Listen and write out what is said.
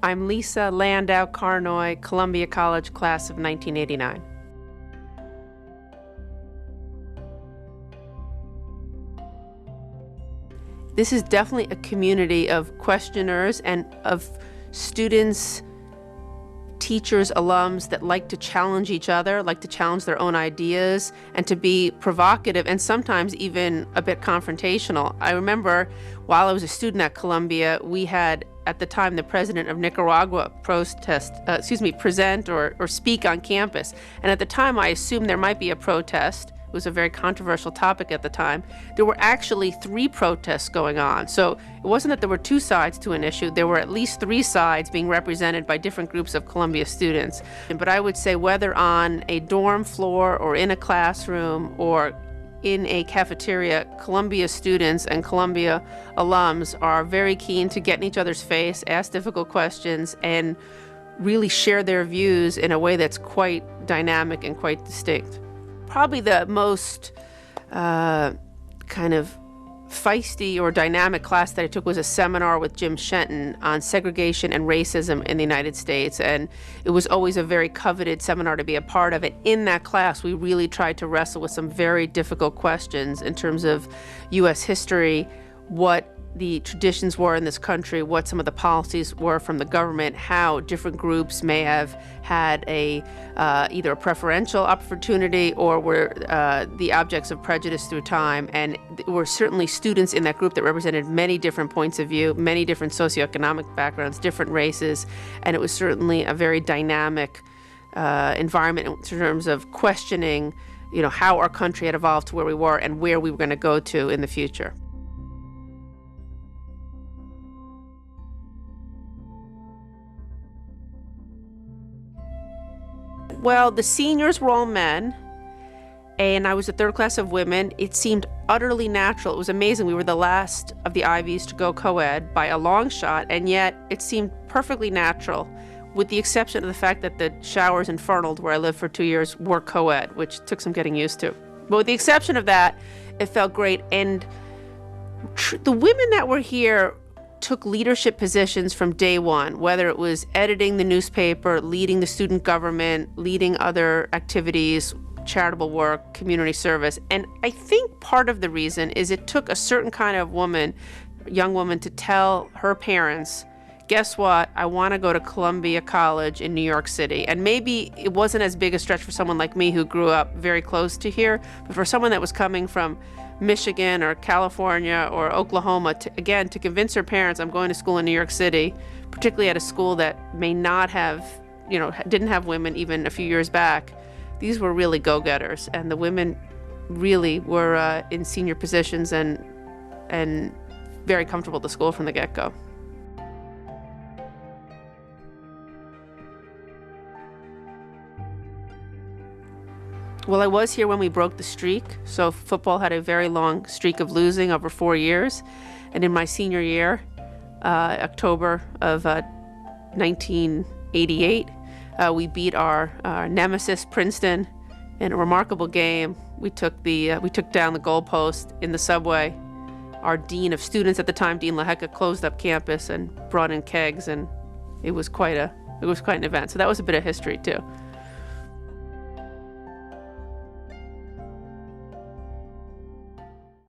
I'm Lisa Landau Carnoy, Columbia College, class of 1989. This is definitely a community of questioners and of students, teachers, alums that like to challenge each other, like to challenge their own ideas, and to be provocative and sometimes even a bit confrontational. I remember while I was a student at Columbia, we had at the time the president of Nicaragua present or speak on campus. And at the time I assumed there might be a protest. It was a very controversial topic at the time. There were actually 3 protests going on. So it wasn't that there were 2 sides to an issue. There were at least 3 sides being represented by different groups of Columbia students. But I would say whether on a dorm floor or in a classroom or in a cafeteria, Columbia students and Columbia alums are very keen to get in each other's face, ask difficult questions, and really share their views in a way that's quite dynamic and quite distinct. Probably the most kind of feisty or dynamic class that I took was a seminar with Jim Shenton on segregation and racism in the United States. And it was always a very coveted seminar to be a part of it. In that class, we really tried to wrestle with some very difficult questions in terms of U.S. history, what the traditions were in this country, what some of the policies were from the government, how different groups may have had either a preferential opportunity or were the objects of prejudice through time. And there were certainly students in that group that represented many different points of view, many different socioeconomic backgrounds, different races, and it was certainly a very dynamic environment in terms of questioning, how our country had evolved to where we were and where we were going to go to in the future. Well, the seniors were all men, and I was the 3rd class of women. It seemed utterly natural. It was amazing. We were the last of the Ivies to go co-ed by a long shot, and yet it seemed perfectly natural, with the exception of the fact that the showers in Fernald, where I lived for 2 years, were co-ed, which took some getting used to. But with the exception of that, it felt great. And the women that were here took leadership positions from day one, whether it was editing the newspaper, leading the student government, leading other activities, charitable work, community service. And I think part of the reason is it took a certain kind of young woman to tell her parents, guess what, I want to go to Columbia College in New York City. And maybe it wasn't as big a stretch for someone like me who grew up very close to here, but for someone that was coming from Michigan or California or Oklahoma, to convince her parents, I'm going to school in New York City, particularly at a school that may not have, didn't have women even a few years back. These were really go-getters, and the women really were in senior positions and very comfortable at the school from the get-go. Well, I was here when we broke the streak. So football had a very long streak of losing over 4 years. And in my senior year, October of 1988, we beat our nemesis, Princeton, in a remarkable game. We took down the goalpost in the subway. Our dean of students at the time, Dean LaHecca, closed up campus and brought in kegs, and it was quite an event. So that was a bit of history too.